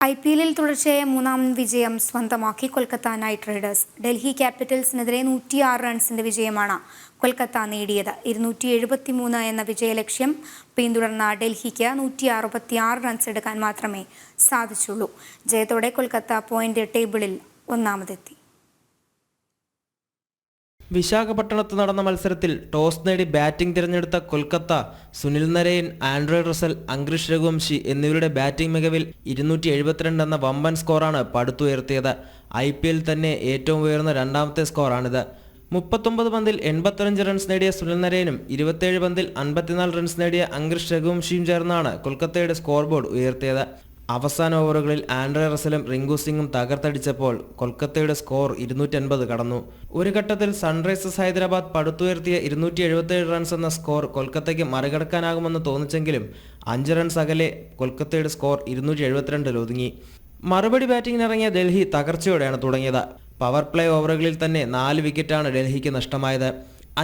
IPL തുടർച്ചയായ മൂന്നാം വിജയം സ്വന്തമാക്കി കൊൽക്കത്ത നൈറ്റ് റൈഡേഴ്സ്. ഡൽഹി ക്യാപിറ്റൽസിനെതിരെ 106 റൺസിന്റെ വിജയമാണ് കൊൽക്കത്ത നേടിയത്. 273 എന്ന വിജയലക്ഷ്യം പിന്തുടർന്ന ഡൽഹിക്ക് 166 റൺസ് എടുക്കാൻ മാത്രമേ സാധിച്ചുള്ളൂ. ജയത്തോടെ കൊൽക്കത്ത പോയിന്റ് ടേബിളിൽ ഒന്നാമതെത്തി. വിശാഖപട്ടണത്ത് നടന്ന മത്സരത്തിൽ ടോസ് നേടി ബാറ്റിംഗ് തിരഞ്ഞെടുത്ത Kolkata Sunil Narine, Andre Russell, Angkrish Raghuvanshi എന്നിവരുടെ ബാറ്റിംഗ് മികവിൽ 272 എന്ന വമ്പൻ സ്കോറാണ് പടുത്തുയർത്തിയത്. IPL തന്നെ ഏറ്റവും ഉയർന്ന രണ്ടാമത്തെ സ്കോറാണിത്. 39 പന്തിൽ 85 റൺസ് നേടിയ സുനിൽ നരൈനും 27 പന്തിൽ 54 റൺസ് നേടിയ അംഗ്രിഷ് രഘുവംശിയും ചേർന്നാണ് കൊൽക്കത്തയുടെ സ്കോർ ബോർഡ് ഉയർത്തിയത്. അവസാന ഓവറുകളിൽ ആൻഡ്രെ റസലും റിങ്കു സിംഗും തകർത്തടിച്ചപ്പോൾ കൊൽക്കത്തയുടെ സ്കോർ 250 കടന്നു. ഒരു ഘട്ടത്തിൽ സൺറൈസേഴ്സ് ഹൈദരാബാദ് പടുത്തുയർത്തിയ 277 റൺസ് എന്ന സ്കോർ കൊൽക്കത്തയ്ക്ക് മറികടക്കാനാകുമെന്ന് തോന്നിച്ചെങ്കിലും 5 റൺസ് അകലെ കൊൽക്കത്തയുടെ സ്കോർ 272 ഒതുങ്ങി. മറുപടി ബാറ്റിംഗിനിറങ്ങിയ ഡൽഹി തകർച്ചയോടെയാണ് തുടങ്ങിയത്. പവർ പ്ലേ ഓവറുകളിൽ തന്നെ 4 വിക്കറ്റാണ് ഡൽഹിക്ക് നഷ്ടമായത്.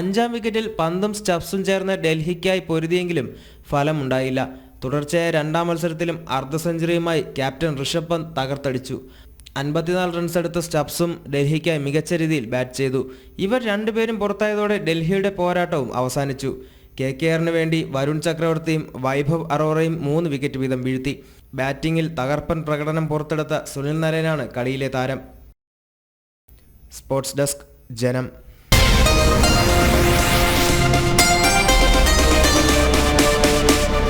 5-ാം വിക്കറ്റിൽ പന്തും സ്റ്റബ്സും ചേർന്ന് ഡൽഹിക്കായി പൊരുതിയെങ്കിലും ഫലമുണ്ടായില്ല. തുടർച്ചയായ രണ്ടാം മത്സരത്തിലും അർദ്ധ സെഞ്ചുറിയുമായി ക്യാപ്റ്റൻ ഋഷഭ് പന്ത് തകർത്തടിച്ചു. 54 റൺസ് എടുത്ത സ്റ്റബ്സും ഡൽഹിക്കായി മികച്ച രീതിയിൽ ബാറ്റ് ചെയ്തു. ഇവർ രണ്ടുപേരും പുറത്തായതോടെ ഡൽഹിയുടെ പോരാട്ടവും അവസാനിച്ചു. KKRന് വേണ്ടി വരുൺ ചക്രവർത്തിയും വൈഭവ് അറോറയും 3 വിക്കറ്റ് വീതം വീഴ്ത്തി. ബാറ്റിംഗിൽ തകർപ്പൻ പ്രകടനം പുറത്തെടുത്ത സുനിൽ നരൈനാണ് കളിയിലെ താരം. സ്പോർട്സ് ഡെസ്ക്, ജനം.